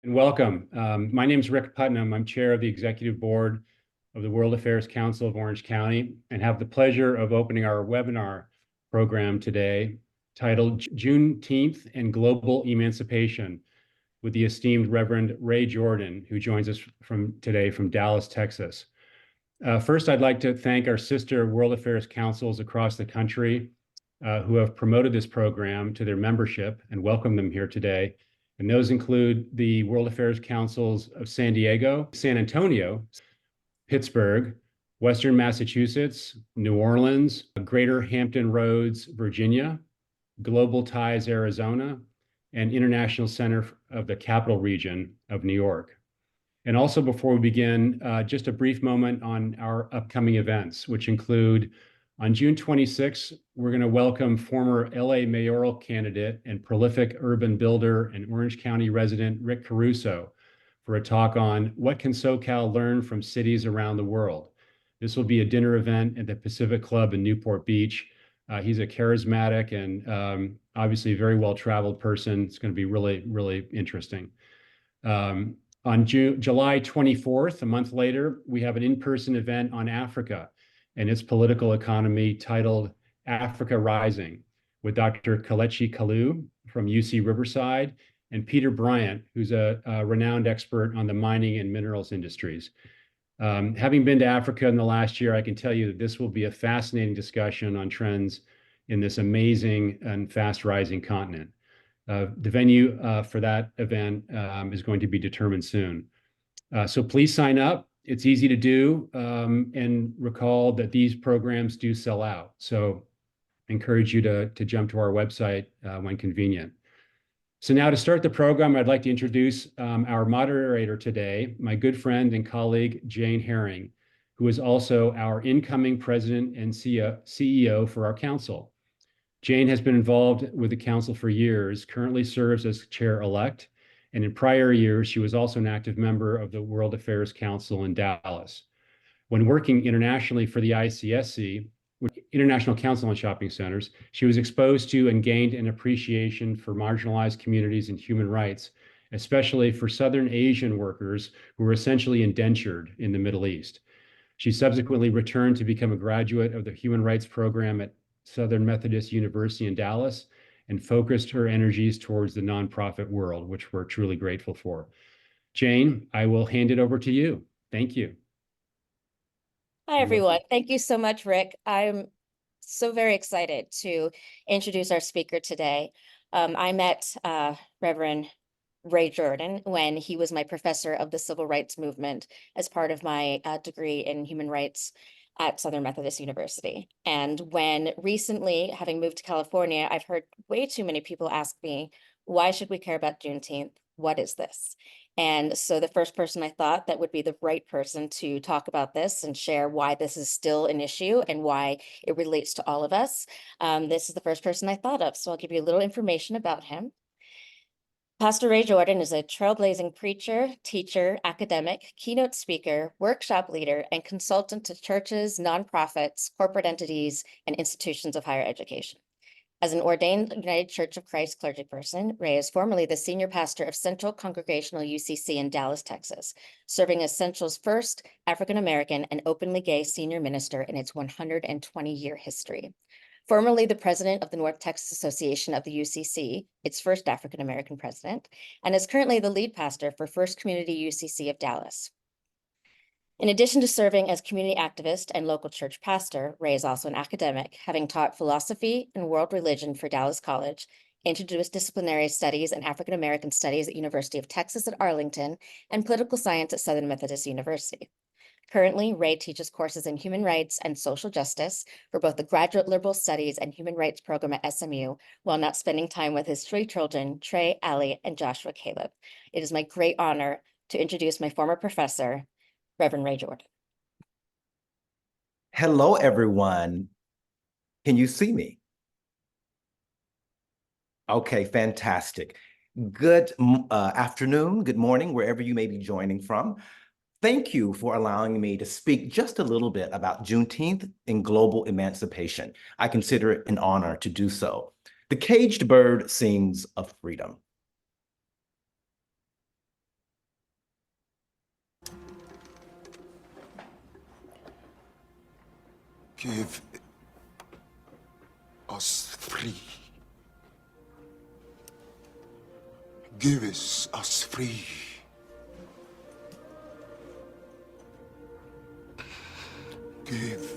And welcome. My name is Rick Putnam. I'm chair of the executive board of the World Affairs Council of Orange County and have the pleasure of opening our webinar program today titled Juneteenth and Global Emancipation with the esteemed Reverend Ray Jordan, who joins us today from Dallas, Texas. First, I'd like to thank our sister World Affairs Councils across the country who have promoted this program to their membership and welcome them here today. And those include the World Affairs Councils of San Diego, San Antonio, Pittsburgh, Western Massachusetts, New Orleans, Greater Hampton Roads, Virginia, Global Ties, Arizona, and International Center of the Capital Region of New York. And also before we begin, just a brief moment on our upcoming events, which include on June 26th, we're going to welcome former LA mayoral candidate and prolific urban builder and Orange County resident Rick Caruso for a talk on what can SoCal learn from cities around the world. This will be a dinner event at the Pacific Club in Newport Beach. He's a charismatic and obviously very well-traveled person. It's going to be really, really interesting. On July 24th, a month later, we have an in-person event on Africa and its political economy titled Africa Rising with Dr. Kelechi Kalu from UC Riverside and Peter Bryant, who's a renowned expert on the mining and minerals industries. Having been to Africa in the last year, I can tell you that this will be a fascinating discussion on trends in this amazing and fast rising continent. The venue for that event is going to be determined soon. So please sign up. It's easy to do, and recall that these programs do sell out. So I encourage you to jump to our website when convenient. So now to start the program, I'd like to introduce our moderator today, my good friend and colleague, Jayne Herring, who is also our incoming president and CEO for our council. Jayne has been involved with the council for years, currently serves as chair-elect, and in prior years, she was also an active member of the World Affairs Council in Dallas. When working internationally for the ICSC, International Council on Shopping Centers, she was exposed to and gained an appreciation for marginalized communities and human rights, especially for Southern Asian workers who were essentially indentured in the Middle East. She subsequently returned to become a graduate of the Human Rights Program at Southern Methodist University in Dallas and focused her energies towards the nonprofit world, which we're truly grateful for. Jayne, I will hand it over to you. Thank you. Hi, everyone. Thank you so much, Rick. I'm so very excited to introduce our speaker today. I met Reverend Ray Jordan when he was my professor of the civil rights movement as part of my degree in human rights at Southern Methodist University. And when recently, having moved to California, I've heard way too many people ask me, why should we care about Juneteenth? What is this? And so the first person I thought that would be the right person to talk about this and share why this is still an issue and why it relates to all of us. This is the first person I thought of. So I'll give you a little information about him. Pastor Ray Jordan is a trailblazing preacher, teacher, academic, keynote speaker, workshop leader, and consultant to churches, nonprofits, corporate entities, and institutions of higher education. As an ordained United Church of Christ clergyperson, Ray is formerly the senior pastor of Central Congregational UCC in Dallas, Texas, serving as Central's first African-American and openly gay senior minister in its 120-year history. Formerly the president of the North Texas Association of the UCC, its first African-American president, and is currently the lead pastor for First Community UCC of Dallas. In addition to serving as community activist and local church pastor, Ray is also an academic, having taught philosophy and world religion for Dallas College, interdisciplinary studies and African-American studies at University of Texas at Arlington, and political science at Southern Methodist University. Currently, Ray teaches courses in human rights and social justice for both the Graduate Liberal Studies and Human Rights program at SMU, while not spending time with his three children, Trey, Allie, and Joshua Caleb. It is my great honor to introduce my former professor, Reverend Ray Jordan. Hello, everyone. Can you see me? Okay, fantastic. Good afternoon, good morning, wherever you may be joining from. Thank you for allowing me to speak just a little bit about Juneteenth and global emancipation. I consider it an honor to do so. The caged bird sings of freedom. Give us free. Give us free. Give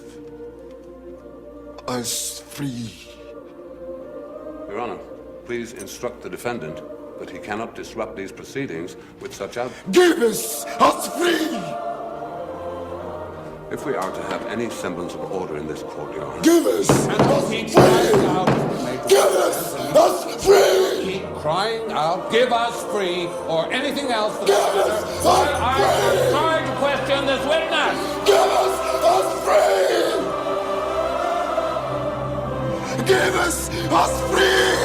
us free. Your Honor, please instruct the defendant that he cannot disrupt these proceedings with such out. Give us free. If we are to have any semblance of order in this court, Your Honor. Give us free. Give us free. Keep crying out, give us free, or anything else. Give us I'm sorry to question this witness. Give us free. Give us free.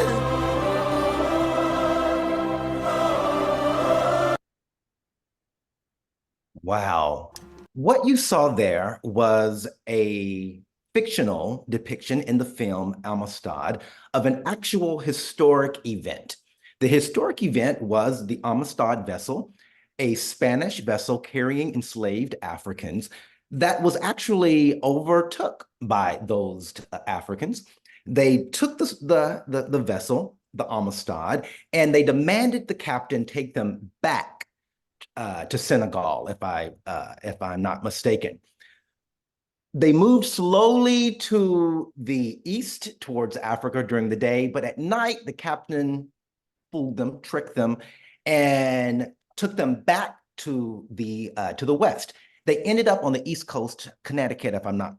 Wow. What you saw there was a fictional depiction in the film Amistad of an actual historic event. The historic event was the Amistad vessel, a Spanish vessel carrying enslaved Africans that was actually overtook by those Africans. They took the vessel, the Amistad, and they demanded the captain take them back to Senegal, if I'm not mistaken. They moved slowly to the east towards Africa during the day, but at night the captain fooled them, tricked them, and took them back to the west. They ended up on the East Coast, Connecticut, if I'm not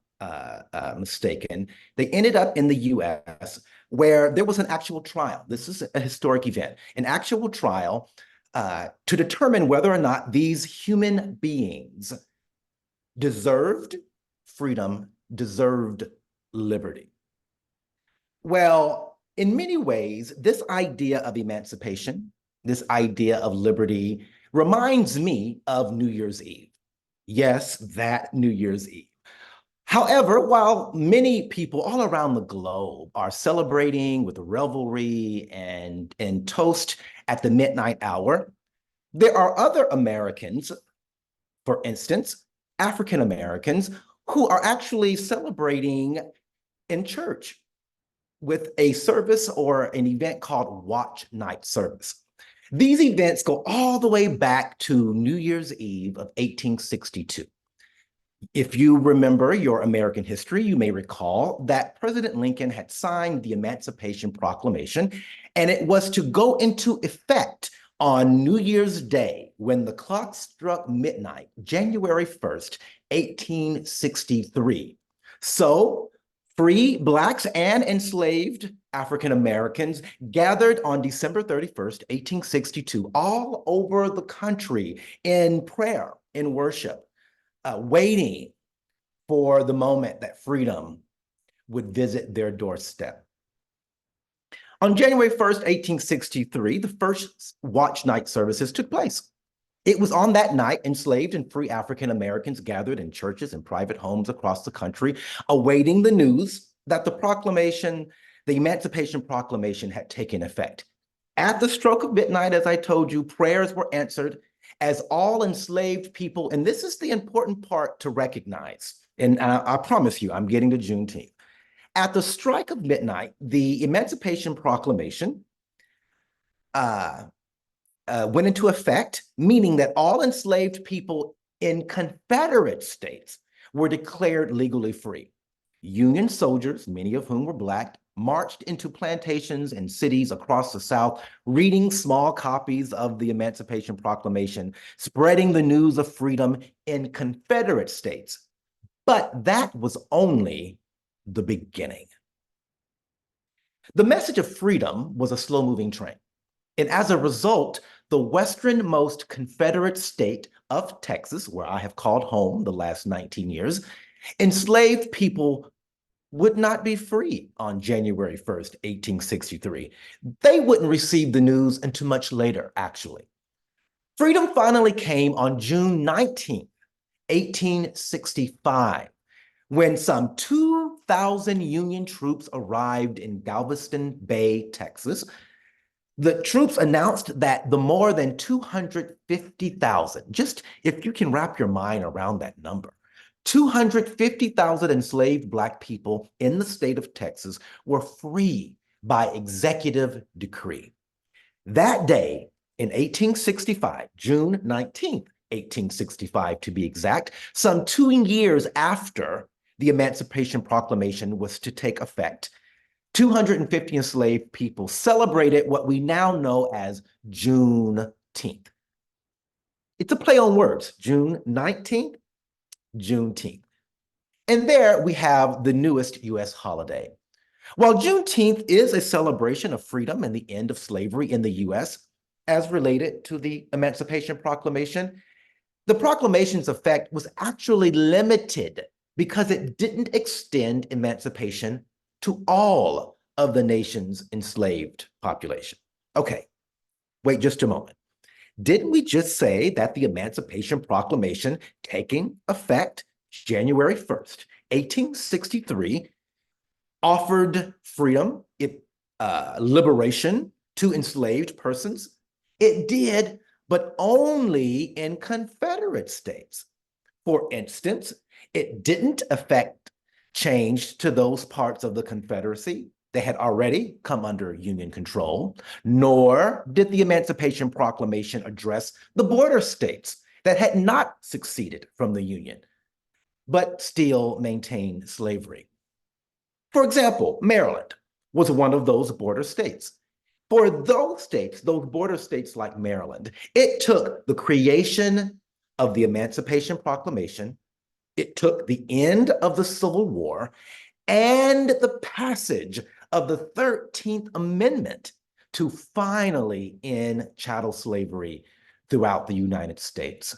mistaken. They ended up in the U.S. where there was an actual trial. This is a historic event, an actual trial to determine whether or not these human beings deserved freedom, deserved liberty. Well, in many ways, this idea of emancipation, this idea of liberty reminds me of New Year's Eve. Yes, that New Year's Eve. However, while many people all around the globe are celebrating with revelry and toast at the midnight hour, there are other Americans, for instance, African Americans, who are actually celebrating in church with a service or an event called Watch Night Service. These events go all the way back to New Year's Eve of 1862. If you remember your American history, you may recall that President Lincoln had signed the Emancipation Proclamation, and it was to go into effect on New Year's Day when the clock struck midnight, January 1st, 1863. So free Blacks and enslaved African Americans gathered on December 31st, 1862, all over the country in prayer, in worship, waiting for the moment that freedom would visit their doorstep. On January 1st, 1863, the first Watch Night services took place. It was on that night enslaved and free African Americans gathered in churches and private homes across the country, awaiting the news that the Emancipation Proclamation had taken effect. At the stroke of midnight, as I told you, prayers were answered as all enslaved people, and this is the important part to recognize, and I promise you, I'm getting to Juneteenth. At the strike of midnight, the Emancipation Proclamation went into effect, meaning that all enslaved people in Confederate states were declared legally free. Union soldiers, many of whom were Black, marched into plantations and cities across the South, reading small copies of the Emancipation Proclamation, spreading the news of freedom in Confederate states. But that was only the beginning. The message of freedom was a slow-moving train. And as a result, the westernmost Confederate state of Texas, where I have called home the last 19 years, enslaved people would not be free on January 1st, 1863. They wouldn't receive the news until much later, actually. Freedom finally came on June 19th, 1865, when some 2,000 Union troops arrived in Galveston Bay, Texas. The troops announced that the more than 250,000, just if you can wrap your mind around that number, 250,000 enslaved Black people in the state of Texas were free by executive decree. That day in 1865, June 19th, 1865 to be exact, some 2 years after the Emancipation Proclamation was to take effect, 250 enslaved people celebrated what we now know as Juneteenth. It's a play on words, June 19th, Juneteenth. And there we have the newest US holiday. While Juneteenth is a celebration of freedom and the end of slavery in the US, as related to the Emancipation Proclamation, the proclamation's effect was actually limited because it didn't extend emancipation to all of the nation's enslaved population. Okay, wait just a moment. Didn't we just say that the Emancipation Proclamation taking effect January 1st, 1863, offered freedom, liberation to enslaved persons? It did, but only in Confederate states. For instance, it didn't affect change to those parts of the Confederacy that had already come under Union control, nor did the Emancipation Proclamation address the border states that had not succeeded from the Union, but still maintained slavery. For example, Maryland was one of those border states. For those states, those border states like Maryland, it took the creation of the Emancipation Proclamation, it took the end of the Civil War, and the passage of the 13th Amendment to finally end chattel slavery throughout the United States.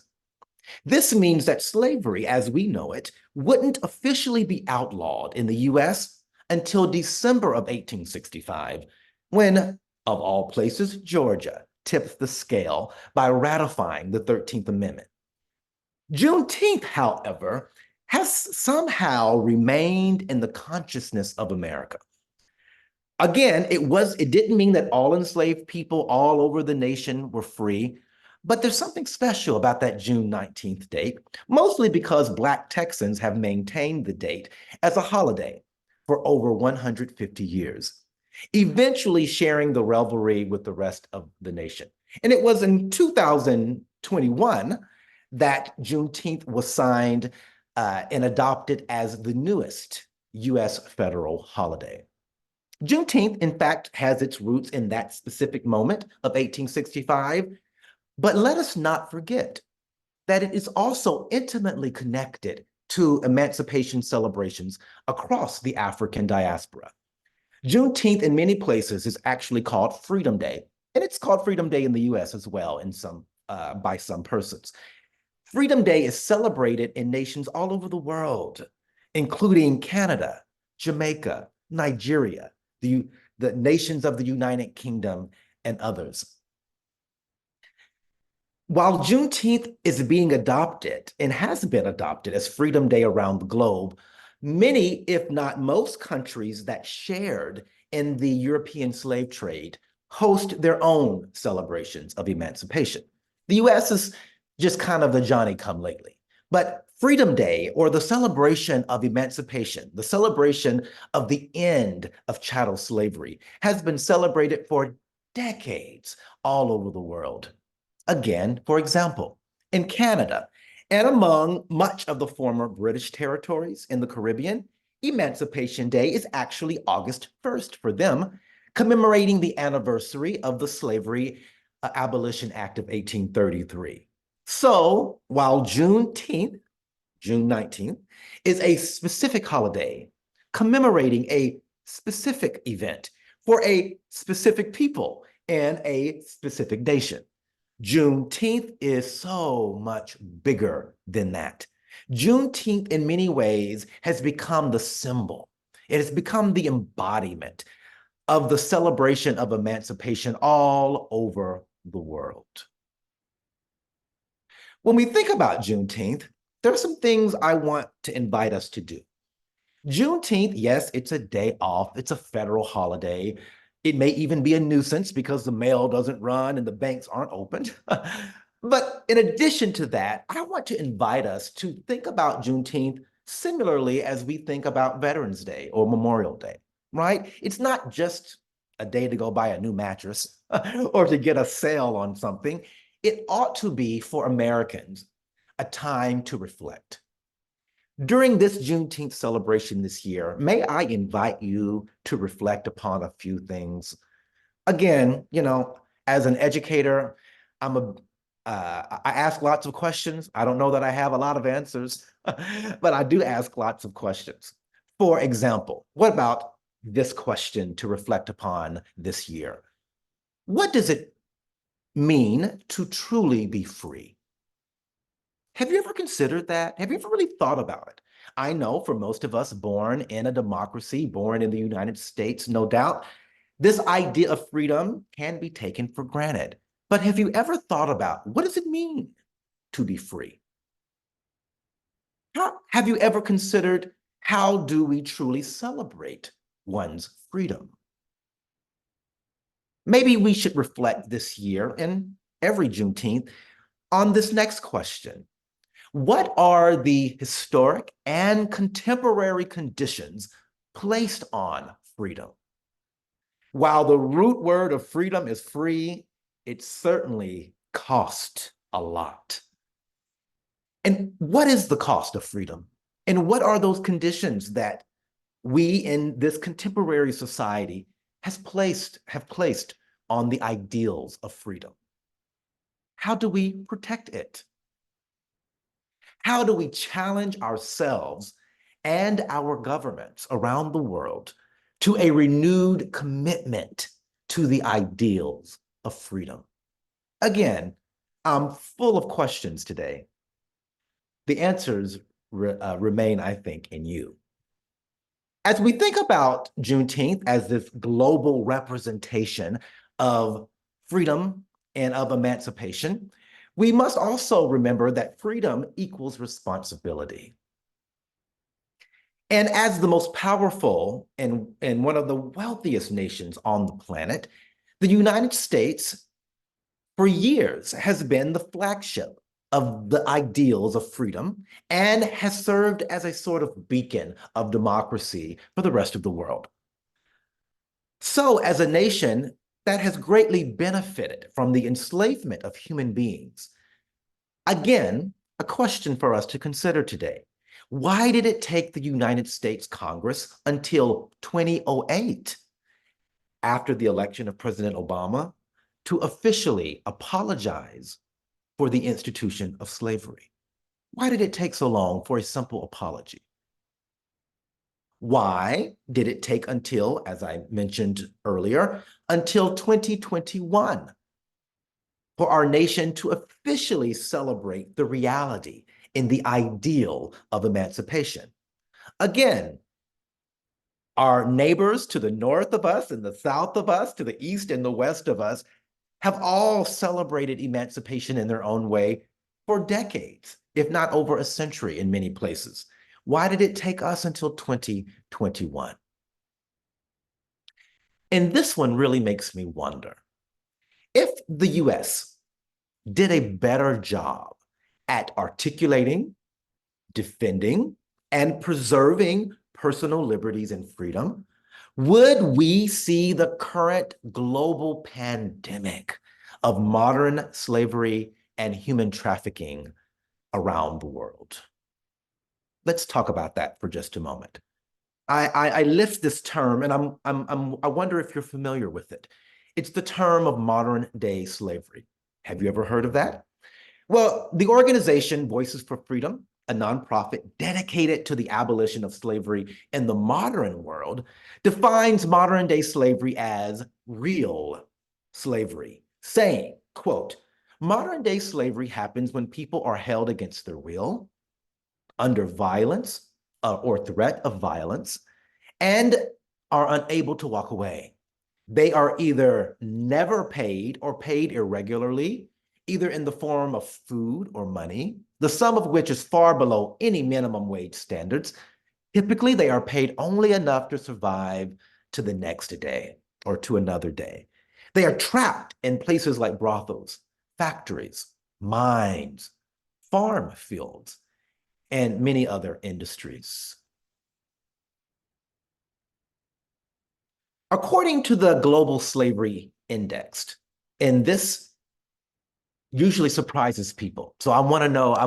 This means that slavery, as we know it, wouldn't officially be outlawed in the US until December of 1865, when, of all places, Georgia tipped the scale by ratifying the 13th Amendment. Juneteenth, however, has somehow remained in the consciousness of America. Again, it didn't mean that all enslaved people all over the nation were free, but there's something special about that June 19th date, mostly because Black Texans have maintained the date as a holiday for over 150 years, eventually sharing the revelry with the rest of the nation. And it was in 2021 that Juneteenth was signed and adopted as the newest US federal holiday. Juneteenth, in fact, has its roots in that specific moment of 1865, but let us not forget that it is also intimately connected to emancipation celebrations across the African diaspora. Juneteenth in many places is actually called Freedom Day, and it's called Freedom Day in the US as well by some persons. Freedom Day is celebrated in nations all over the world, including Canada, Jamaica, Nigeria, the nations of the United Kingdom, and others. While Juneteenth is being adopted and has been adopted as Freedom Day around the globe, many, if not most countries that shared in the European slave trade host their own celebrations of emancipation. The US is just kind of the Johnny-come-lately. But Freedom Day, or the celebration of emancipation, the celebration of the end of chattel slavery, has been celebrated for decades all over the world. Again, for example, in Canada and among much of the former British territories in the Caribbean, Emancipation Day is actually August 1st for them, commemorating the anniversary of the Slavery Abolition Act of 1833. So while Juneteenth, June 19th, is a specific holiday commemorating a specific event for a specific people and a specific nation, Juneteenth is so much bigger than that. Juneteenth, in many ways, has become the symbol. It has become the embodiment of the celebration of emancipation all over the world. When we think about Juneteenth, there are some things I want to invite us to do. Juneteenth, yes, it's a day off. It's a federal holiday. It may even be a nuisance because the mail doesn't run and the banks aren't opened. But in addition to that, I want to invite us to think about Juneteenth similarly as we think about Veterans Day or Memorial Day, right? It's not just a day to go buy a new mattress or to get a sale on something. It ought to be for Americans a time to reflect. During this Juneteenth celebration this year, may I invite you to reflect upon a few things. Again, as an educator, I ask lots of questions. I don't know that I have a lot of answers, but I do ask lots of questions. For example, what about this question to reflect upon this year? What does it mean to truly be free? Have you ever considered that? Have you ever really thought about it? I know for most of us born in a democracy, born in the United States, no doubt, this idea of freedom can be taken for granted. But have you ever thought about what does it mean to be free? Have you ever considered how do we truly celebrate one's freedom? Maybe we should reflect this year and every Juneteenth on this next question. What are the historic and contemporary conditions placed on freedom? While the root word of freedom is free, it certainly costs a lot. And what is the cost of freedom? And what are those conditions that we in this contemporary society have placed on the ideals of freedom? How do we protect it? How do we challenge ourselves and our governments around the world to a renewed commitment to the ideals of freedom? Again, I'm full of questions today. The answers remain, I think, in you. As we think about Juneteenth as this global representation of freedom and of emancipation, we must also remember that freedom equals responsibility. And as the most powerful and one of the wealthiest nations on the planet, the United States, for years, has been the flagship of the ideals of freedom and has served as a sort of beacon of democracy for the rest of the world. So, as a nation that has greatly benefited from the enslavement of human beings, again, a question for us to consider today. Why did it take the United States Congress until 2008, after the election of President Obama, to officially apologize for the institution of slavery? Why did it take so long for a simple apology? Why did it take until, as I mentioned earlier, until 2021 for our nation to officially celebrate the reality in the ideal of emancipation? Again, our neighbors to the north of us and the south of us, to the east and the west of us, have all celebrated emancipation in their own way for decades, if not over a century in many places. Why did it take us until 2021? And this one really makes me wonder, if the US did a better job at articulating, defending, and preserving personal liberties and freedom, would we see the current global pandemic of modern slavery and human trafficking around the world? Let's talk about that for just a moment. I lift this term, and I wonder if you're familiar with it. It's the term of modern day slavery. Have you ever heard of that? Well, the organization Voices for Freedom, a nonprofit dedicated to the abolition of slavery in the modern world, defines modern day slavery as real slavery, saying, quote, "Modern day slavery happens when people are held against their will, under violence or threat of violence, and are unable to walk away. They are either never paid or paid irregularly, either in the form of food or money, the sum of which is far below any minimum wage standards. Typically, they are paid only enough to survive to the next day or to another day. They are trapped in places like brothels, factories, mines, farm fields, and many other industries. According to the Global Slavery Index, and this usually surprises people. So I'm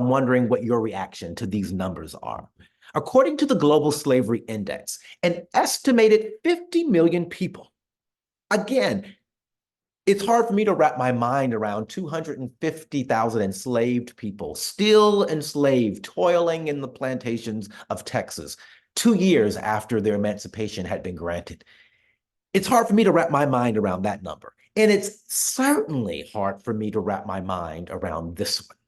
wondering what your reaction to these numbers are. According to the Global Slavery Index, an estimated 50 million people, again, it's hard for me to wrap my mind around 250,000 enslaved people, still enslaved, toiling in the plantations of Texas, 2 years after their emancipation had been granted. It's hard for me to wrap my mind around that number. And it's certainly hard for me to wrap my mind around this one.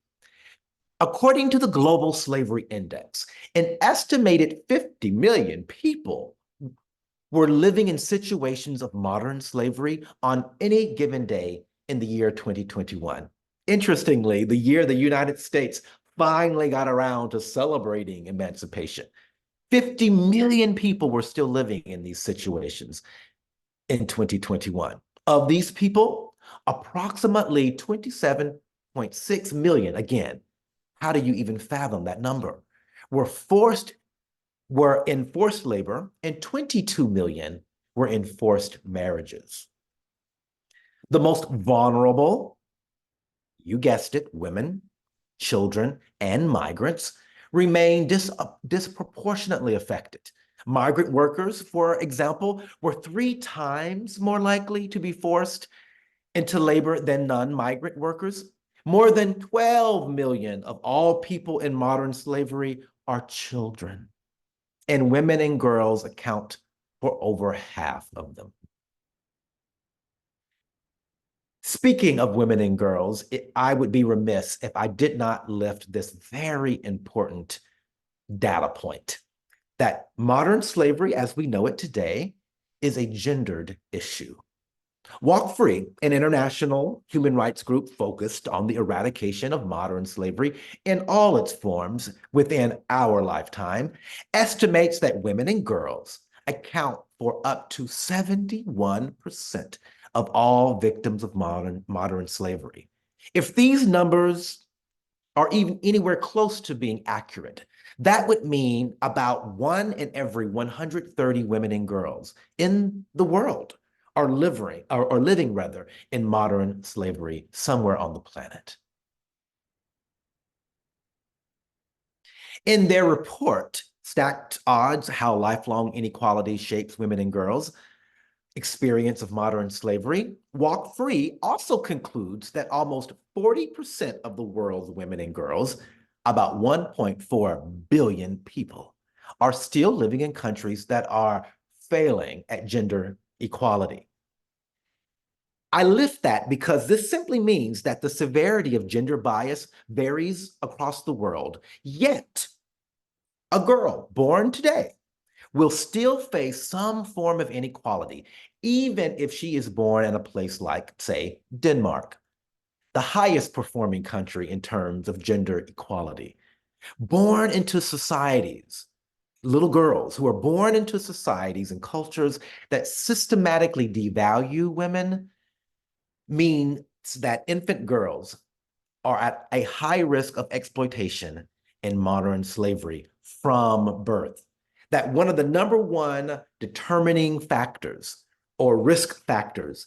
According to the Global Slavery Index, an estimated 50 million people were living in situations of modern slavery on any given day in the year 2021. Interestingly, the year the United States finally got around to celebrating emancipation, 50 million people were still living in these situations in 2021. Of these people, approximately 27.6 million, again, how do you even fathom that number, were in forced labor, and 22 million were in forced marriages. The most vulnerable, you guessed it, women, children, and migrants remain disproportionately affected. Migrant workers, for example, were 3 times more likely to be forced into labor than non-migrant workers. More than 12 million of all people in modern slavery are children, and women and girls account for over half of them. Speaking of women and girls, I would be remiss if I did not lift this very important data point, that modern slavery as we know it today is a gendered issue. Walk Free, an international human rights group focused on the eradication of modern slavery in all its forms within our lifetime, estimates that women and girls account for up to 71% of all victims of modern slavery. If these numbers are even anywhere close to being accurate, that would mean about 1 in every 130 women and girls in the world are living in modern slavery somewhere on the planet. In their report, Stacked Odds: How Lifelong Inequality Shapes Women and Girls' Experience of Modern Slavery, Walk Free also concludes that almost 40% of the world's women and girls, about 1.4 billion people, are still living in countries that are failing at gender equality. I lift that because this simply means that the severity of gender bias varies across the world, yet a girl born today will still face some form of inequality, even if she is born in a place like, say, Denmark, the highest performing country in terms of gender equality. Born into societies, little girls who are born into societies and cultures that systematically devalue women means that infant girls are at a high risk of exploitation in modern slavery from birth. That one of the #1 determining factors or risk factors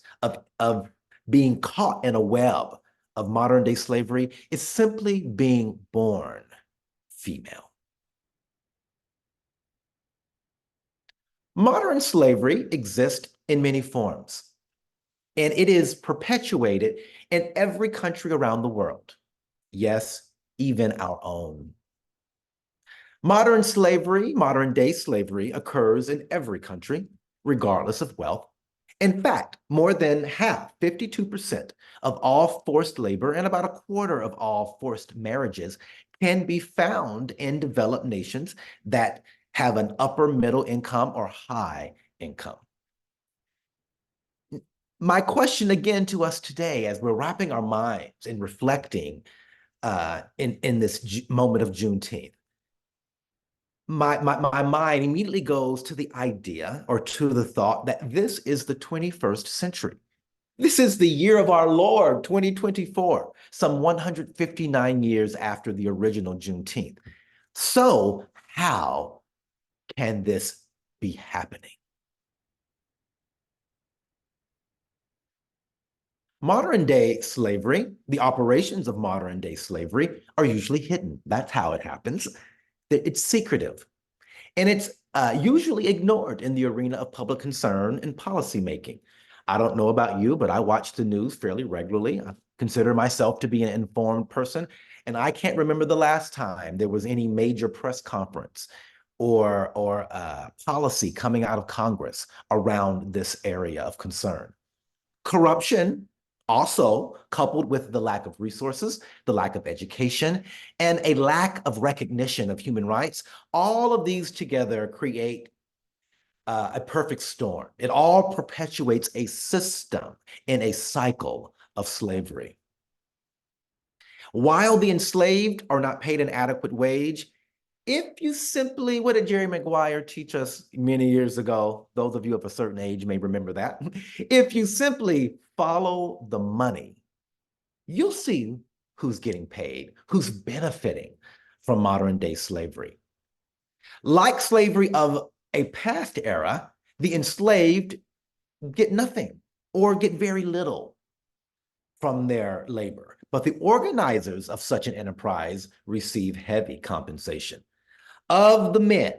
of being caught in a web of modern day slavery is simply being born female. Modern slavery exists in many forms, and it is perpetuated in every country around the world. Yes, even our own. Modern slavery, modern day slavery, occurs in every country, regardless of wealth. In fact, more than half, 52% of all forced labor and about a quarter of all forced marriages can be found in developed nations that have an upper middle income or high income. My question again to us today, as we're wrapping our minds and reflecting in this moment of Juneteenth, my mind immediately goes to the idea or to the thought that this is the 21st century. This is the year of our Lord, 2024, some 159 years after the original Juneteenth. So how can this be happening? Modern day slavery, the operations of modern day slavery are usually hidden. That's how it happens. It's secretive. And it's usually ignored in the arena of public concern and policymaking. I don't know about you, but I watch the news fairly regularly. I consider myself to be an informed person, and I can't remember the last time there was any major press conference or policy coming out of Congress around this area of concern. Corruption, also coupled with the lack of resources, the lack of education, and a lack of recognition of human rights, all of these together create a perfect storm. It all perpetuates a system in a cycle of slavery. While the enslaved are not paid an adequate wage, if you simply, what did Jerry Maguire teach us many years ago? Those of you of a certain age may remember that. If you simply follow the money, you'll see who's getting paid, who's benefiting from modern day slavery. Like slavery of a past era, the enslaved get nothing or get very little from their labor. But the organizers of such an enterprise receive heavy compensation. Of the men,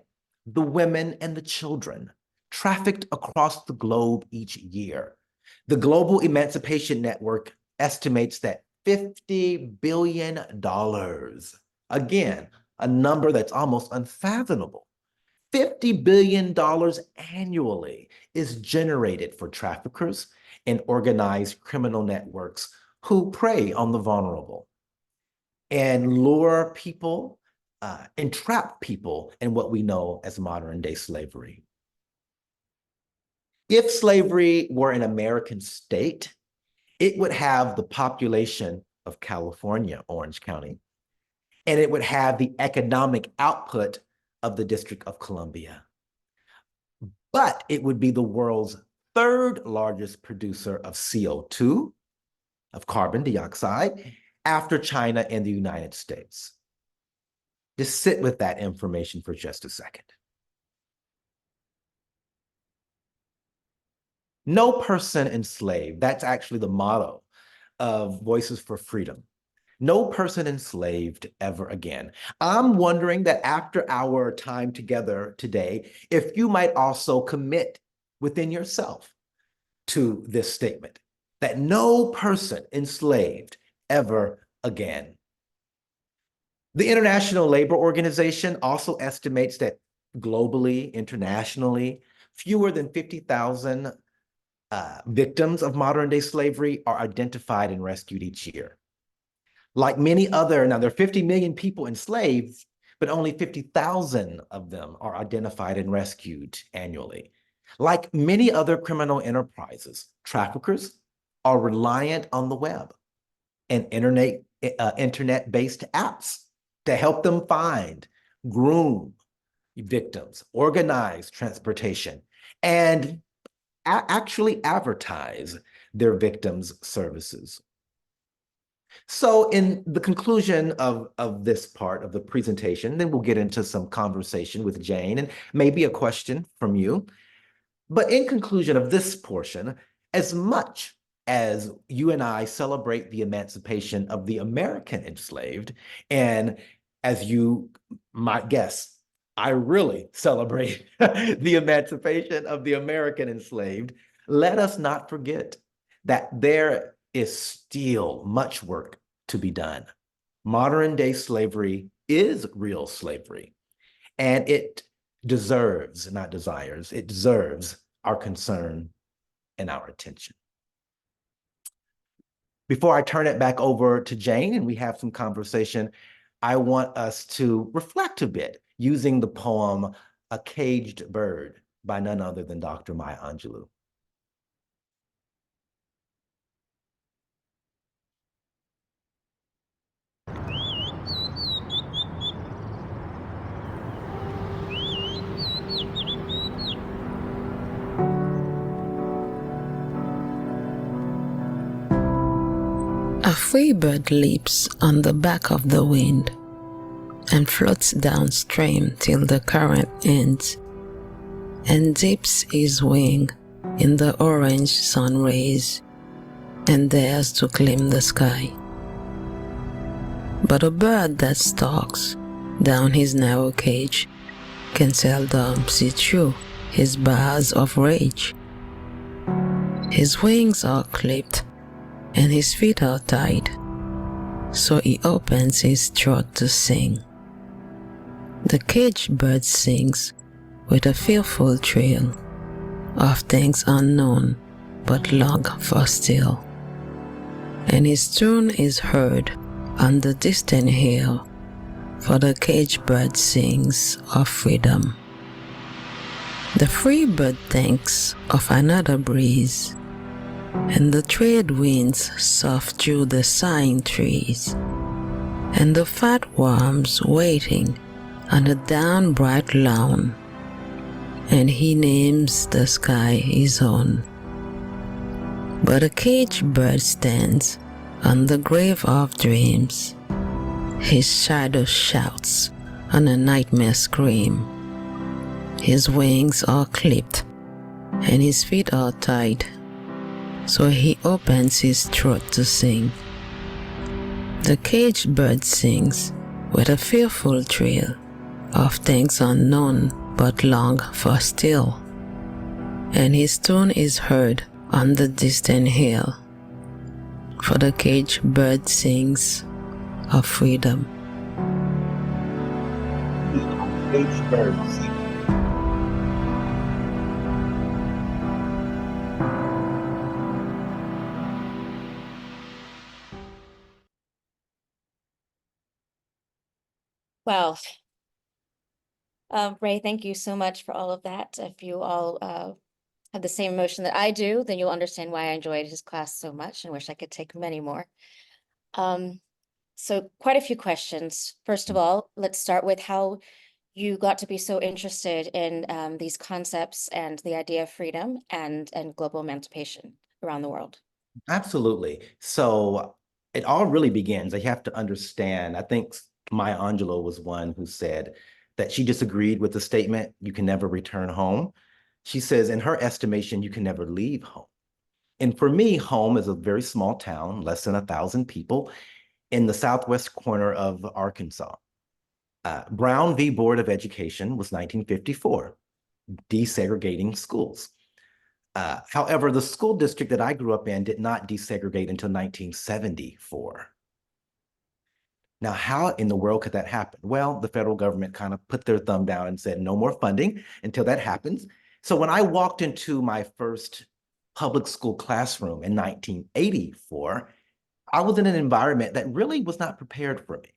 the women, and the children trafficked across the globe each year, the Global Emancipation Network estimates that $50 billion, again, a number that's almost unfathomable, $50 billion annually is generated for traffickers and organized criminal networks who prey on the vulnerable and lure people, entrap people in what we know as modern day slavery. If slavery were an American state, it would have the population of California, Orange County, and it would have the economic output of the District of Columbia. But it would be the world's third largest producer of CO2, of carbon dioxide, after China and the United States. Just sit with that information for just a second. No person enslaved, that's actually the motto of Voices for Freedom. No person enslaved ever again. I'm wondering that after our time together today, if you might also commit within yourself to this statement, that no person enslaved ever again. The International Labor Organization also estimates that globally, internationally, fewer than 50,000 victims of modern day slavery are identified and rescued each year. Like many other, now there are 50 million people enslaved, but only 50,000 of them are identified and rescued annually. Like many other criminal enterprises, traffickers are reliant on the web and internet-based apps to help them find, groom victims, organize transportation, and actually advertise their victims' services. So in the conclusion of this part of the presentation, then we'll get into some conversation with Jayne and maybe a question from you. But in conclusion of this portion, as much as you and I celebrate the emancipation of the American enslaved, and as you might guess, I really celebrate the emancipation of the American enslaved, let us not forget that there is still much work to be done. Modern day slavery is real slavery, and it deserves, not desires, it deserves our concern and our attention. Before I turn it back over to Jayne and we have some conversation, I want us to reflect a bit using the poem A Caged Bird by none other than Dr. Maya Angelou. free bird leaps on the back of the wind and floats downstream till the current ends and dips his wing in the orange sun rays and dares to claim the sky. But a bird that stalks down his narrow cage can seldom see through his bars of rage. His wings are clipped and his feet are tied, so he opens his throat to sing. The caged bird sings with a fearful thrill of things unknown but long for still, and his tune is heard on the distant hill, for the caged bird sings of freedom. The free bird thinks of another breeze, and the trade winds soft through the sighing trees, and the fat worms waiting on a down bright lawn, and he names the sky his own. But a caged bird stands on the grave of dreams, his shadow shouts on a nightmare scream. His wings are clipped and his feet are tied, so he opens his throat to sing. The caged bird sings with a fearful thrill of things unknown but long for still, and his tune is heard on the distant hill, for the caged bird sings of freedom. Caged birds. Wow. Ray, thank you so much for all of that. If you all have the same emotion that I do, then you'll understand why I enjoyed his class so much and wish I could take many more. So quite a few questions. First of all, let's start with how you got to be so interested in these concepts and the idea of freedom and global emancipation around the world. Absolutely. So it all really begins, you have to understand, I think Maya Angelou was one who said that she disagreed with the statement, you can never return home. She says, in her estimation, you can never leave home. And for me, home is a very small town, less than 1,000 people, in the southwest corner of Arkansas. Brown v. Board of Education was 1954, desegregating schools. However, the school district that I grew up in did not desegregate until 1974. Now, how in the world could that happen? Well, the federal government kind of put their thumb down and said, no more funding until that happens. So when I walked into my first public school classroom in 1984, I was in an environment that really was not prepared for me.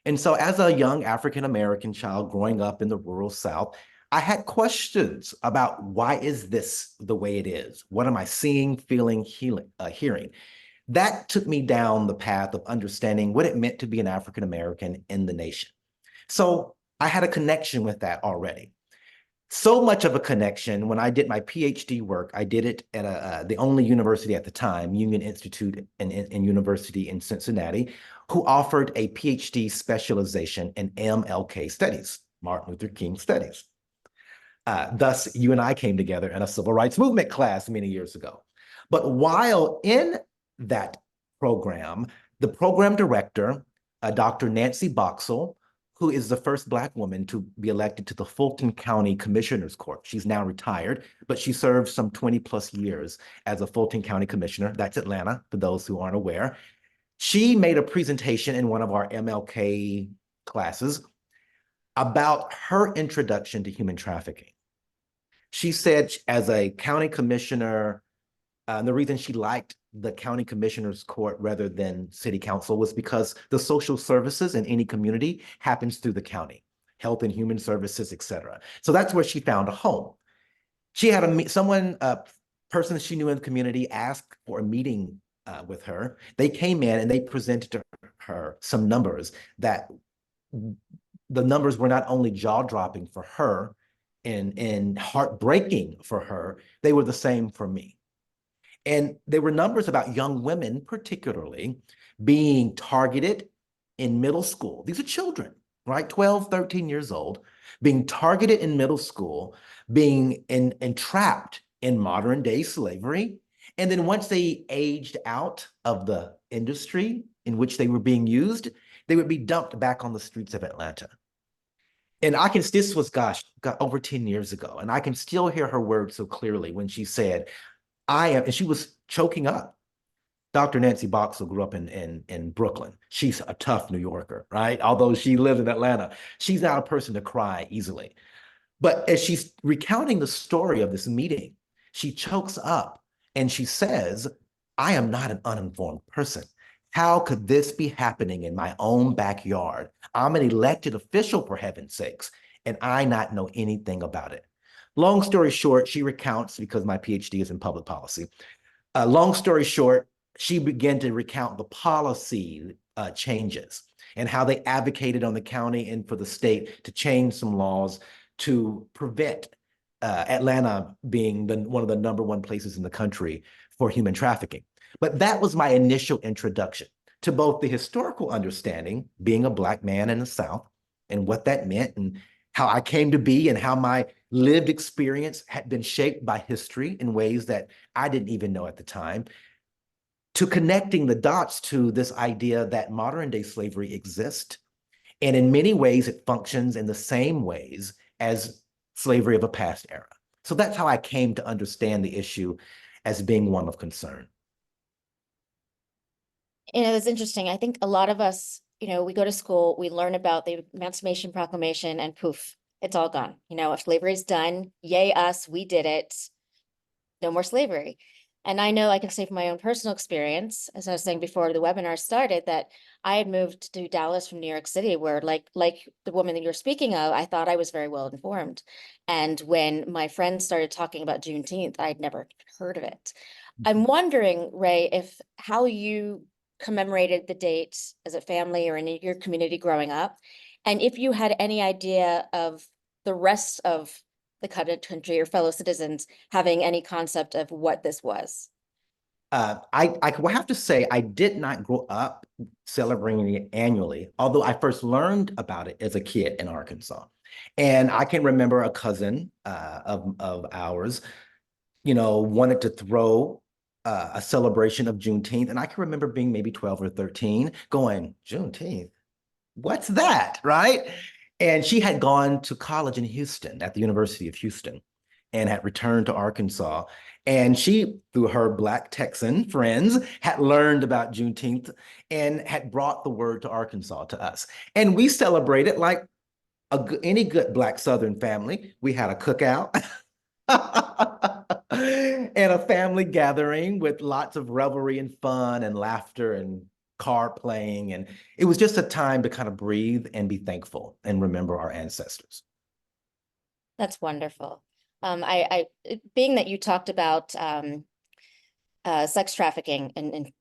And so as a young African-American child growing up in the rural South, I had questions about why is this the way it is? What am I seeing, feeling, hearing? That took me down the path of understanding what it meant to be an African-American in the nation. So I had a connection with that already. So much of a connection, when I did my PhD work, I did it at the only university at the time, Union Institute and University in Cincinnati, who offered a PhD specialization in MLK studies, Martin Luther King studies. Thus, you and I came together in a civil rights movement class many years ago. But while in that program, the program director, Dr. Nancy Boxell, who is the first Black woman to be elected to the Fulton County Commissioner's Court. She's now retired, but she served some 20 plus years as a Fulton County Commissioner. That's Atlanta, for those who aren't aware. She made a presentation in one of our MLK classes about her introduction to human trafficking. She said as a county commissioner, the reason she liked the county commissioner's court rather than city council was because the social services in any community happens through the county, health and human services, et cetera. So that's where she found a home. She had a person she knew in the community asked for a meeting with her. They came in and they presented to her some numbers that the numbers were not only jaw-dropping for her and heartbreaking for her, they were the same for me. And there were numbers about young women, particularly, being targeted in middle school. These are children, right? 12, 13 years old, being targeted in middle school, being entrapped in modern day slavery. And then once they aged out of the industry in which they were being used, they would be dumped back on the streets of Atlanta. And this was, gosh, over 10 years ago. And I can still hear her words so clearly when she said, and she was choking up. Dr. Nancy Boxall grew up in Brooklyn. She's a tough New Yorker, right? Although she lived in Atlanta, she's not a person to cry easily. But as she's recounting the story of this meeting, she chokes up and she says, I am not an uninformed person. How could this be happening in my own backyard? I'm an elected official, for heaven's sakes, and I not know anything about it. Long story short, she recounts, because my PhD is in public policy. Long story short, she began to recount the policy changes and how they advocated on the county and for the state to change some laws to prevent Atlanta being one of the #1 places in the country for human trafficking. But that was my initial introduction to both the historical understanding, being a Black man in the South, and what that meant, and how I came to be, and how my lived experience had been shaped by history in ways that I didn't even know at the time, to connecting the dots to this idea that modern day slavery exists. And in many ways, it functions in the same ways as slavery of a past era. So that's how I came to understand the issue as being one of concern. It's interesting. I think a lot of us, we go to school, we learn about the Emancipation Proclamation, and poof, it's all gone. If slavery's done, yay us, we did it. No more slavery. And I know I can say from my own personal experience, as I was saying before the webinar started, that I had moved to Dallas from New York City, where like the woman that you're speaking of, I thought I was very well informed. And when my friends started talking about Juneteenth, I'd never heard of it. I'm wondering, Ray, how you commemorated the date as a family or in your community growing up, and if you had any idea of the rest of the country or fellow citizens having any concept of what this was. I will have to say I did not grow up celebrating it annually, although I first learned about it as a kid in Arkansas. And I can remember a cousin of ours, wanted to throw a celebration of Juneteenth. And I can remember being maybe 12 or 13 going, Juneteenth, what's that, right? And she had gone to college in Houston at the University of Houston and had returned to Arkansas. And she, through her Black Texan friends, had learned about Juneteenth and had brought the word to Arkansas to us. And we celebrated like any good Black Southern family. We had a cookout and a family gathering with lots of revelry and fun and laughter and card playing. And it was just a time to kind of breathe and be thankful and remember our ancestors. That's wonderful. Being that you talked about sex trafficking and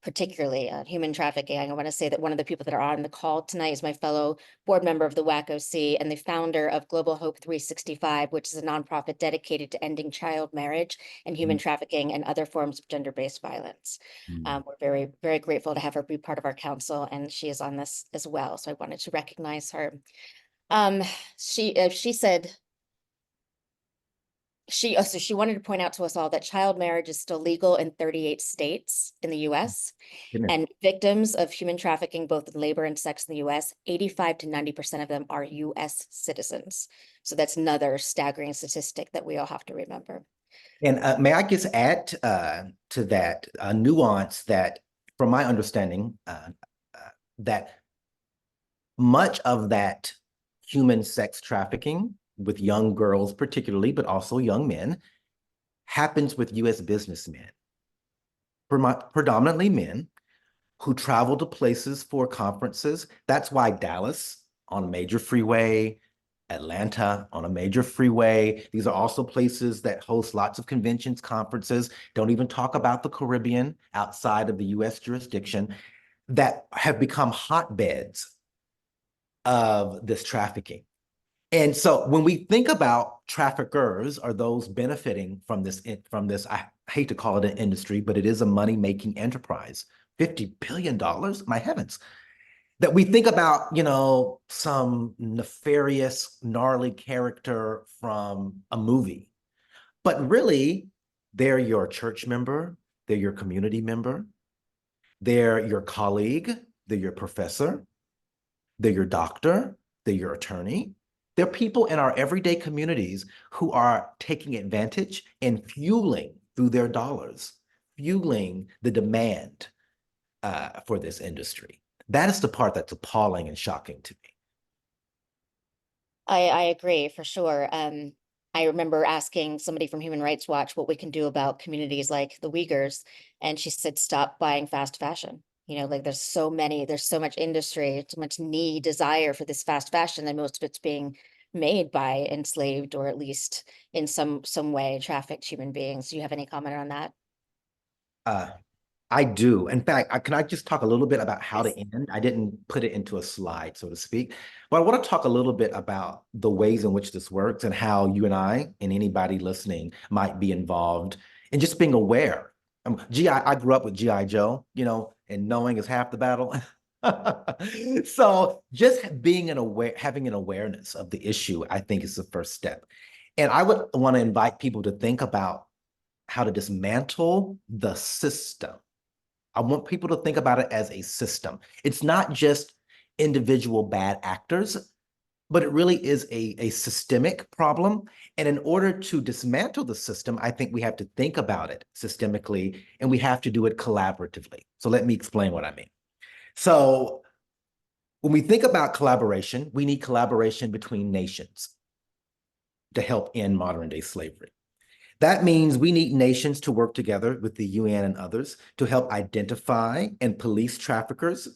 particularly human trafficking, I want to say that one of the people that are on the call tonight is my fellow board member of the WACOC and the founder of Global Hope 365, which is a nonprofit dedicated to ending child marriage and human trafficking and other forms of gender-based violence. We're very, very grateful to have her be part of our council, and she is on this as well. So I wanted to recognize her. She said, she wanted to point out to us all that child marriage is still legal in 38 states in the US. And victims of human trafficking, both in labor and sex in the US, 85 to 90% of them are US citizens. So that's another staggering statistic that we all have to remember. And may I just add to that nuance that, from my understanding, that much of that human sex trafficking with young girls particularly, but also young men, happens with US businessmen, predominantly men who travel to places for conferences. That's why Dallas on a major freeway, Atlanta on a major freeway. These are also places that host lots of conventions, conferences, don't even talk about the Caribbean outside of the US jurisdiction, that have become hotbeds of this trafficking. And so when we think about traffickers or those benefiting from this I hate to call it an industry, but it is a money-making enterprise. $50 billion, my heavens. That we think about, some nefarious, gnarly character from a movie. But really, they're your church member, they're your community member, they're your colleague, they're your professor, they're your doctor, they're your attorney. They're people in our everyday communities who are taking advantage and fueling through their dollars, fueling the demand for this industry. That is the part that's appalling and shocking to me. I agree for sure. I remember asking somebody from Human Rights Watch what we can do about communities like the Uyghurs, and she said, stop buying fast fashion. Like there's so much industry, so much need, desire for this fast fashion, and most of it's being made by enslaved or at least in some way trafficked human beings. Do you have any comment on that? I do. In fact, can I just talk a little bit about how Yes. to end? I didn't put it into a slide, so to speak, but I want to talk a little bit about the ways in which this works and how you and I and anybody listening might be involved in just being aware. I grew up with G.I. Joe, and knowing is half the battle. So just having an awareness of the issue, I think is the first step. And I would want to invite people to think about how to dismantle the system. I want people to think about it as a system. It's not just individual bad actors, but it really is a systemic problem. And in order to dismantle the system, I think we have to think about it systemically, and we have to do it collaboratively. So let me explain what I mean. So when we think about collaboration, we need collaboration between nations to help end modern day slavery. That means we need nations to work together with the UN and others to help identify and police traffickers,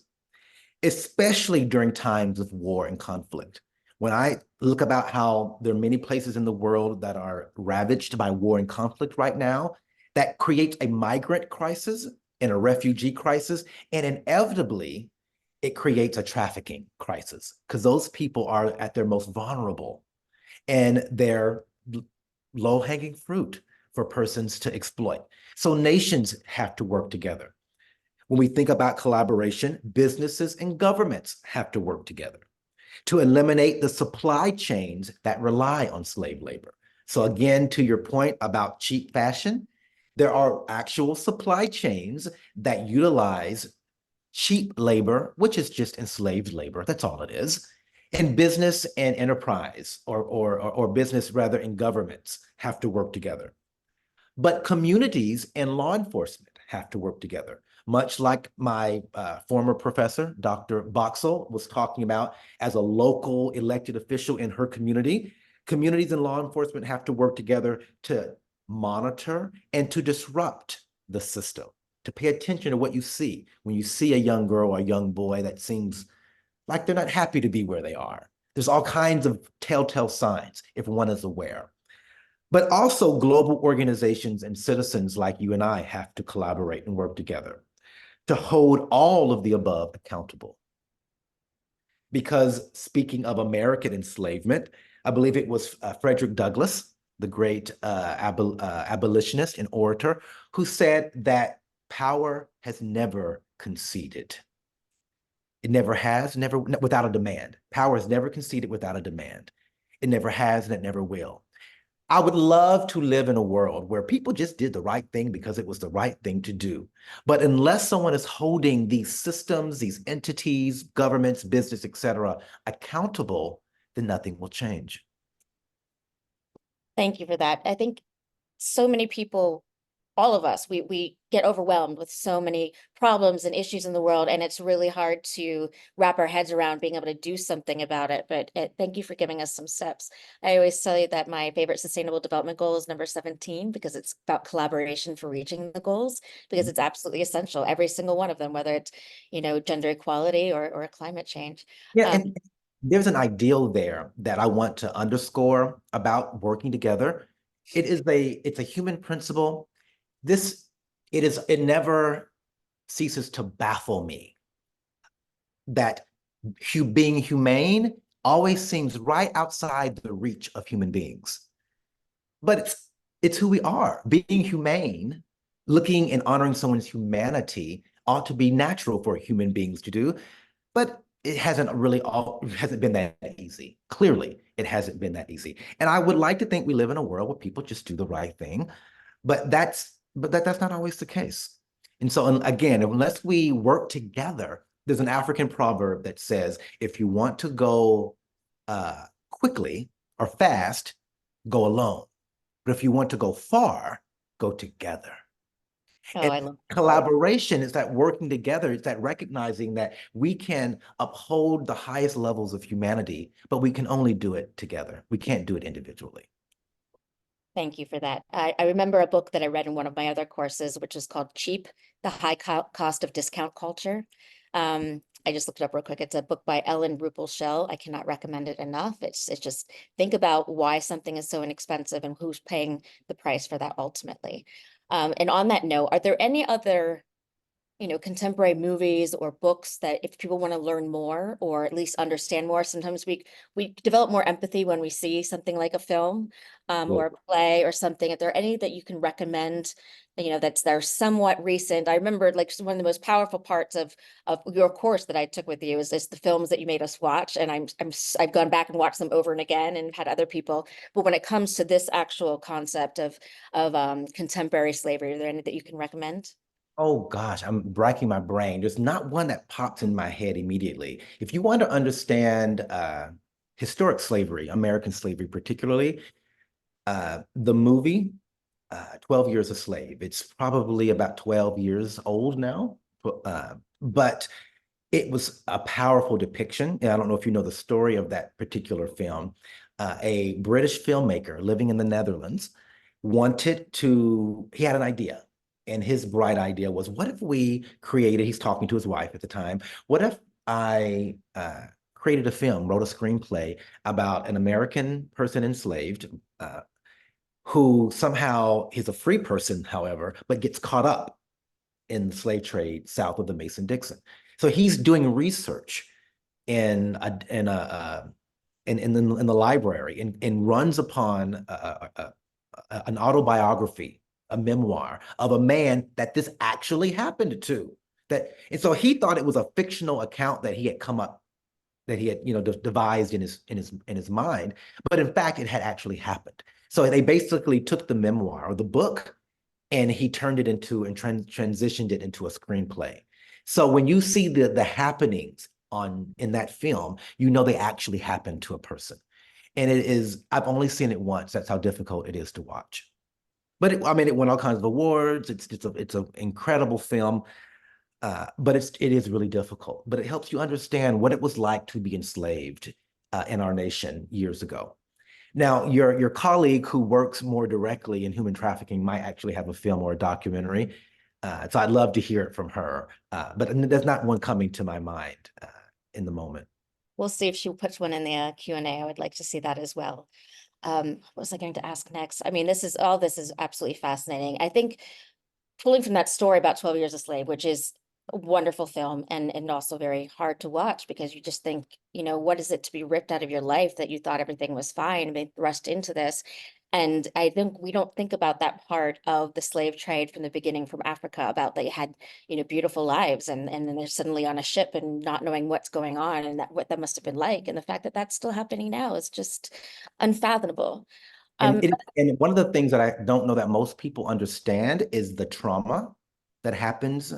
especially during times of war and conflict. When I look about how there are many places in the world that are ravaged by war and conflict right now, that creates a migrant crisis and a refugee crisis, and inevitably, it creates a trafficking crisis because those people are at their most vulnerable and they're low-hanging fruit for persons to exploit. So nations have to work together. When we think about collaboration, businesses and governments have to work together to eliminate the supply chains that rely on slave labor. So again, to your point about cheap fashion, there are actual supply chains that utilize cheap labor, which is just enslaved labor. That's all it is. And business and enterprise, or business rather, and governments have to work together. But communities and law enforcement have to work together, much like my former professor, Dr. Boxall, was talking about as a local elected official in her community. Communities and law enforcement have to work together to monitor and to disrupt the system, to pay attention to what you see. When you see a young girl or a young boy that seems like they're not happy to be where they are, there's all kinds of telltale signs if one is aware. But also global organizations and citizens like you and I have to collaborate and work together to hold all of the above accountable. Because speaking of American enslavement, I believe it was Frederick Douglass, the great abolitionist and orator, who said that power has never conceded. It never has, never, without a demand. Power is never conceded without a demand. It never has, and it never will. I would love to live in a world where people just did the right thing because it was the right thing to do. But unless someone is holding these systems, these entities, governments, business, et cetera, accountable, then nothing will change. Thank you for that. I think so many people, all of us, we get overwhelmed with so many problems and issues in the world, and it's really hard to wrap our heads around being able to do something about it. But thank you for giving us some steps. I always tell you that my favorite sustainable development goal is number 17, because it's about collaboration for reaching the goals, because it's absolutely essential, every single one of them, whether it's, gender equality or climate change. Yeah, and there's an ideal there that I want to underscore about working together. It's a human principle. It never ceases to baffle me that being humane always seems right outside the reach of human beings. But it's who we are. Being humane, looking and honoring someone's humanity ought to be natural for human beings to do, but it hasn't been that easy. Clearly, it hasn't been that easy. And I would like to think we live in a world where people just do the right thing, but that's not always the case. And so again, unless we work together, there's an African proverb that says, if you want to go quickly or fast, go alone. But if you want to go far, go together. Oh, And I love that. collaboration is that working together, it's that recognizing that we can uphold the highest levels of humanity, but we can only do it together. We can't do it individually. Thank you for that. I remember a book that I read in one of my other courses, which is called Cheap, The High Cost of Discount Culture. I just looked it up real quick. It's a book by Ellen Ruppelshell. I cannot recommend it enough. It's just think about why something is so inexpensive and who's paying the price for that ultimately. And on that note, are there any other contemporary movies or books that if people want to learn more or at least understand more, sometimes we develop more empathy when we see something like a film or a play or something. Are there any that you can recommend, they're somewhat recent? I remember like one of the most powerful parts of your course that I took with you is the films that you made us watch. And I've gone back and watched them over and again and had other people. But when it comes to this actual concept of contemporary slavery, are there any that you can recommend? Oh gosh, I'm racking my brain. There's not one that pops in my head immediately. If you want to understand historic slavery, American slavery particularly, the movie 12 Years a Slave, it's probably about 12 years old now, but it was a powerful depiction. And I don't know if you know the story of that particular film. A British filmmaker living in the Netherlands he had an idea. And his bright idea was, what if we created, he's talking to his wife at the time, what if I created a film, wrote a screenplay about an American person enslaved who somehow is a free person, however, but gets caught up in the slave trade south of the Mason-Dixon. So he's doing research in the library and runs upon an autobiography, a memoir of a man that this actually happened to. And so he thought it was a fictional account that he had come up, that he had devised in his mind, but in fact it had actually happened. So they basically took the memoir or the book, and he turned it into and transitioned it into a screenplay. So when you see the happenings in that film, they actually happened to a person. And I've only seen it once. That's how difficult it is to watch. But it won all kinds of awards. It's an incredible film, but it is really difficult. But it helps you understand what it was like to be enslaved in our nation years ago. Now, your colleague who works more directly in human trafficking might actually have a film or a documentary. So I'd love to hear it from her. But there's not one coming to my mind in the moment. We'll see if she puts one in the Q&A. I would like to see that as well. What was I going to ask next? I mean, this is absolutely fascinating. I think pulling from that story about 12 Years a Slave, which is a wonderful film and also very hard to watch because you just think, what is it to be ripped out of your life that you thought everything was fine and been thrust into this? And I think we don't think about that part of the slave trade from the beginning from Africa about they had, beautiful lives and then they're suddenly on a ship and not knowing what's going on and what that must have been like. And the fact that that's still happening now is just unfathomable. And one of the things that I don't know that most people understand is the trauma that happens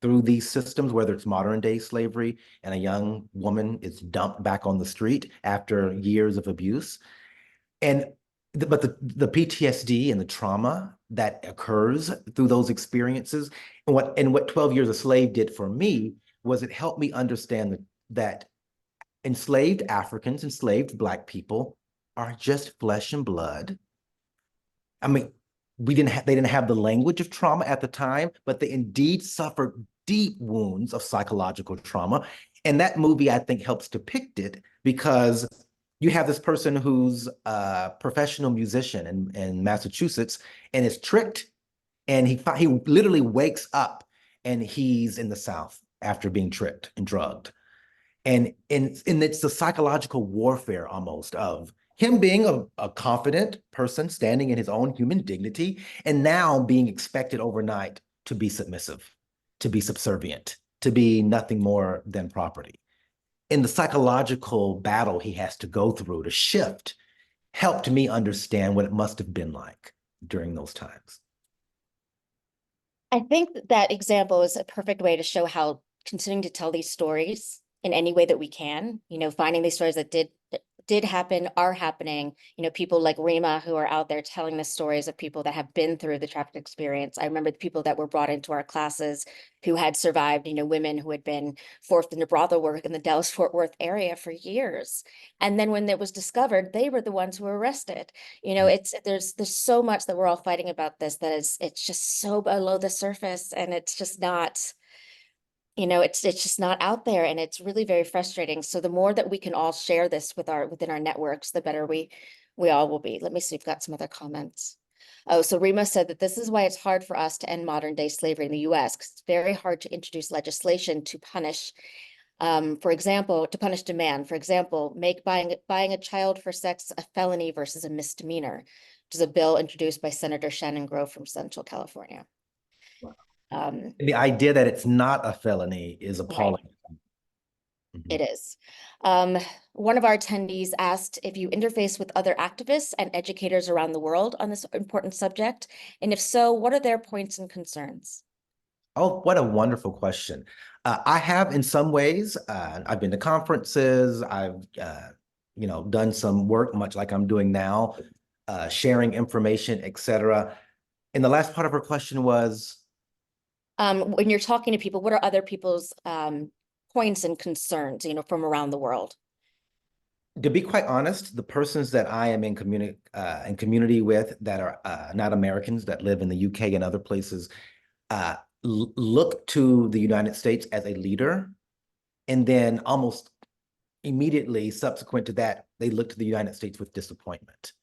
through these systems, whether it's modern day slavery and a young woman is dumped back on the street after years of abuse. But the PTSD and the trauma that occurs through those experiences, and what 12 Years a Slave did for me was it helped me understand that enslaved Africans, enslaved Black people are just flesh and blood. I mean, they didn't have the language of trauma at the time, but they indeed suffered deep wounds of psychological trauma. And that movie, I think, helps depict it because you have this person who's a professional musician in Massachusetts and is tricked, and he literally wakes up and he's in the South after being tricked and drugged. And it's the psychological warfare almost of Him being a confident person standing in his own human dignity, and now being expected overnight to be submissive, to be subservient, to be nothing more than property. In the psychological battle he has to go through to shift, helped me understand what it must have been like during those times. I think that example is a perfect way to show how continuing to tell these stories in any way that we can, finding these stories that did happen, are happening, people like Rima who are out there telling the stories of people that have been through the traffic experience. I remember the people that were brought into our classes who had survived, women who had been forced into brothel work in the Dallas-Fort Worth area for years. And then when it was discovered, they were the ones who were arrested. There's so much that we're all fighting about this that it's just so below the surface, and it's just not, it's just not out there, and it's really very frustrating. So the more that we can all share this within our networks, the better we all will be. Let me see, we've got some other comments. Oh, so Rima said that this is why it's hard for us to end modern day slavery in the US, because it's very hard to introduce legislation to punish, for example, to punish demand. For example, make buying a child for sex a felony versus a misdemeanor, which is a bill introduced by Senator Shannon Grove from Central California. The idea that it's not a felony is appalling. Right. It is. One of our attendees asked if you interface with other activists and educators around the world on this important subject, and if so, what are their points and concerns? Oh, what a wonderful question. I have in some ways. I've been to conferences. I've done some work, much like I'm doing now, sharing information, etc. And the last part of her question was, when you're talking to people, what are other people's points and concerns, from around the world? To be quite honest, the persons that I am in community with that are not Americans, that live in the UK and other places, look to the United States as a leader, and then almost immediately subsequent to that, they look to the United States with disappointment,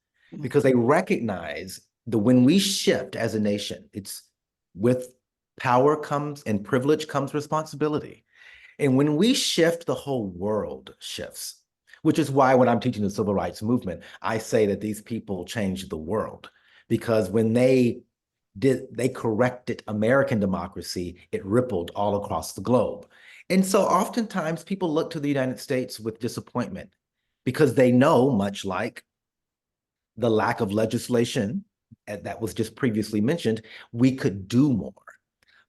because they recognize that when we shift as a nation, it's with power comes and privilege comes responsibility. And when we shift, the whole world shifts, which is why when I'm teaching the civil rights movement, I say that these people changed the world, because when they corrected American democracy, it rippled all across the globe. And so oftentimes people look to the United States with disappointment, because they know, much like the lack of legislation that was just previously mentioned, we could do more.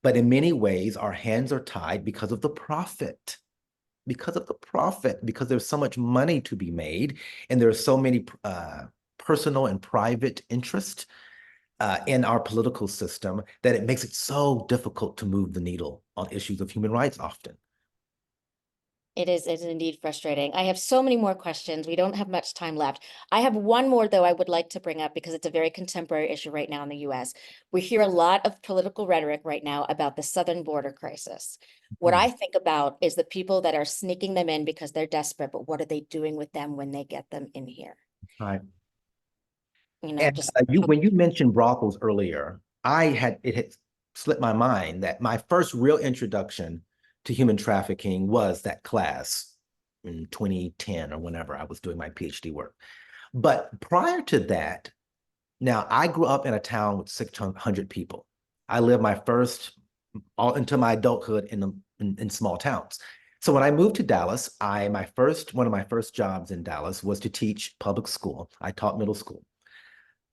But in many ways, our hands are tied because of the profit, because there's so much money to be made, and there are so many personal and private interests in our political system that it makes it so difficult to move the needle on issues of human rights often. It's indeed frustrating. I have so many more questions. We don't have much time left. I have one more, though, I would like to bring up because it's a very contemporary issue right now in the US. We hear a lot of political rhetoric right now about the southern border crisis. What I think about is the people that are sneaking them in because they're desperate, but what are they doing with them when they get them in here? Right. And when you mentioned brothels earlier, it had slipped my mind that my first real introduction to human trafficking was that class in 2010 or whenever I was doing my PhD work. But prior to that, now I grew up in a town with 600 people. I lived until my adulthood in small towns. So when I moved to Dallas, one of my first jobs in Dallas was to teach public school. I taught middle school,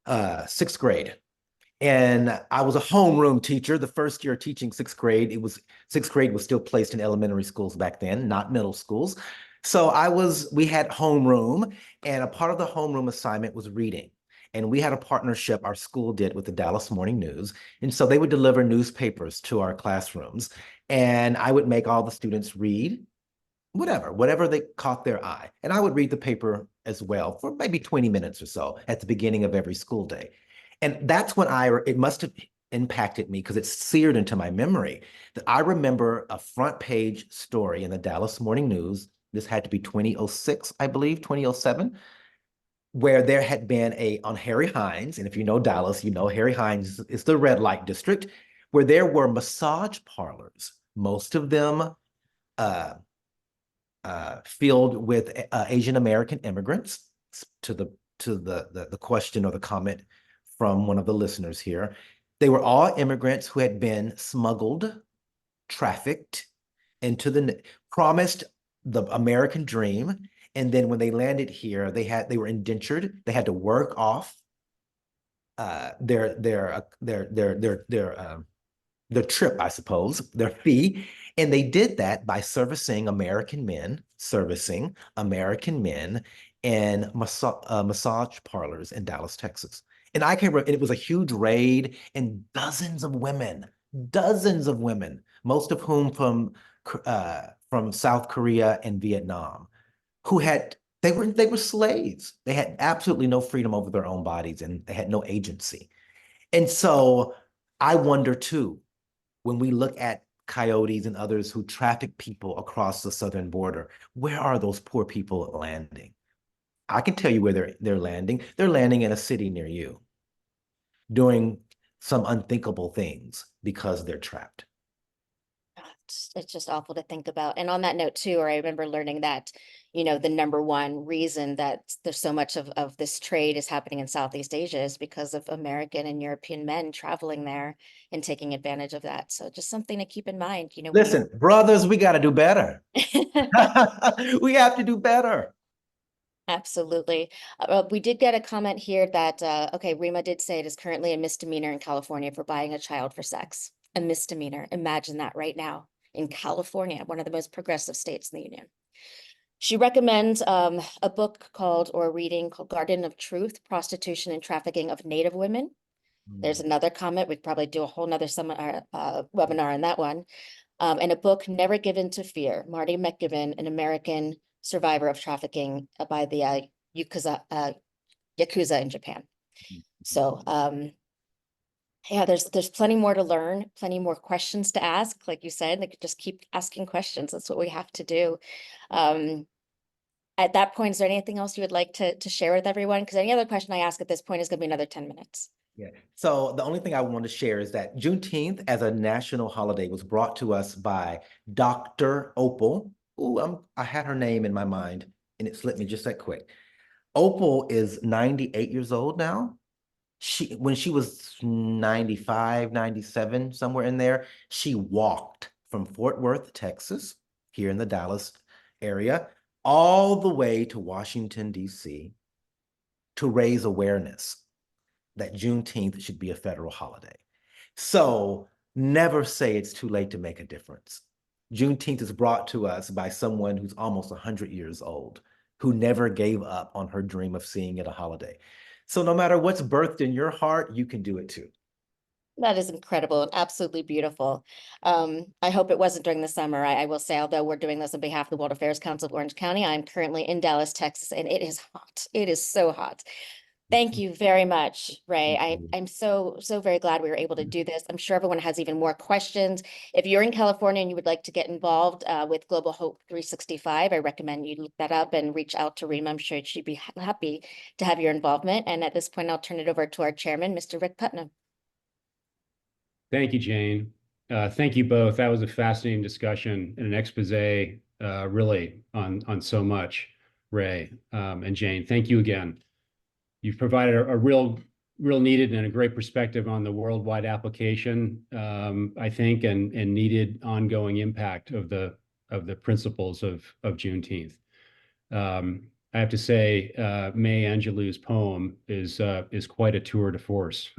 6th grade. And I was a homeroom teacher the first year teaching 6th grade. 6th grade was still placed in elementary schools back then, not middle schools. So we had homeroom, and a part of the homeroom assignment was reading. And we had a partnership our school did with the Dallas Morning News. And so they would deliver newspapers to our classrooms, and I would make all the students read whatever they caught their eye. And I would read the paper as well for maybe 20 minutes or so at the beginning of every school day. And that's when it must have impacted me, because it's seared into my memory, that I remember a front page story in the Dallas Morning News. This had to be 2006, I believe, 2007, where there had been on Harry Hines, and if you know Dallas, you know Harry Hines is the red light district, where there were massage parlors, most of them filled with Asian American immigrants. to the question or the comment from one of the listeners here. They were all immigrants who had been smuggled, trafficked into promised the American dream. And then when they landed here, they were indentured. They had to work off their trip, I suppose, their fee. And they did that by servicing American men in massage parlors in Dallas, Texas. And I can remember, it was a huge raid, and dozens of women, most of whom from South Korea and Vietnam, they were slaves. They had absolutely no freedom over their own bodies, and they had no agency. And so I wonder too, when we look at coyotes and others who traffic people across the southern border, where are those poor people landing? I can tell you where they're landing. They're landing in a city near you, doing some unthinkable things because they're trapped. It's just awful to think about. And on that note too, I remember learning that, the number one reason that there's so much of this trade is happening in Southeast Asia is because of American and European men traveling there and taking advantage of that. So just something to keep in mind, Listen, brothers, we got to do better. We have to do better. Absolutely. We did get a comment here that, okay, Rima did say it is currently a misdemeanor in California for buying a child for sex. A misdemeanor. Imagine that right now in California, one of the most progressive states in the union. She recommends a book called Garden of Truth, Prostitution and Trafficking of Native Women. There's another comment. We'd probably do a whole nother webinar on that one. And a book, Never Given to Fear, Marty McGibbon, an American survivor of trafficking by the Yakuza in Japan. So yeah, there's plenty more to learn, plenty more questions to ask. Like you said, they could just keep asking questions. That's what we have to do. At that point, is there anything else you would like to share with everyone? Because any other question I ask at this point is going to be another 10 minutes. Yeah. So the only thing I want to share is that Juneteenth as a national holiday was brought to us by Dr. Opal. Ooh, I had her name in my mind and it slipped me just that quick. Opal is 98 years old now. When she was 95, 97, somewhere in there, she walked from Fort Worth, Texas, here in the Dallas area, all the way to Washington, D.C. to raise awareness that Juneteenth should be a federal holiday. So never say it's too late to make a difference. Juneteenth is brought to us by someone who's almost 100 years old, who never gave up on her dream of seeing it a holiday. So no matter what's birthed in your heart, you can do it too. That is incredible and absolutely beautiful. I hope it wasn't during the summer. I will say, although we're doing this on behalf of the World Affairs Council of Orange County, I'm currently in Dallas, Texas, and it is hot. It is so hot. Thank you very much, Ray. I'm so very glad we were able to do this. I'm sure everyone has even more questions. If you're in California and you would like to get involved with Global Hope 365, I recommend you look that up and reach out to Rima. I'm sure she'd be happy to have your involvement. And at this point, I'll turn it over to our chairman, Mr. Rick Putnam. Thank you, Jayne. Thank you both. That was a fascinating discussion and an expose really on so much, Ray and Jayne. Thank you again. You've provided a real needed and a great perspective on the worldwide application, I think, and needed ongoing impact of the principles of Juneteenth. I have to say, Maya Angelou's poem is quite a tour de force.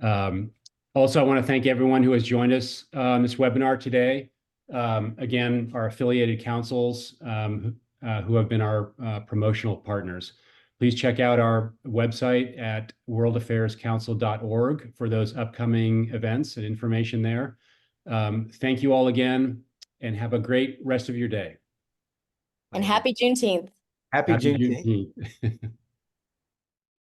Also, I want to thank everyone who has joined us on this webinar today. Again, our affiliated councils who have been our promotional partners. Please check out our website at worldaffairscouncil.org for those upcoming events and information there. Thank you all again, and have a great rest of your day. And happy Juneteenth. Happy Juneteenth.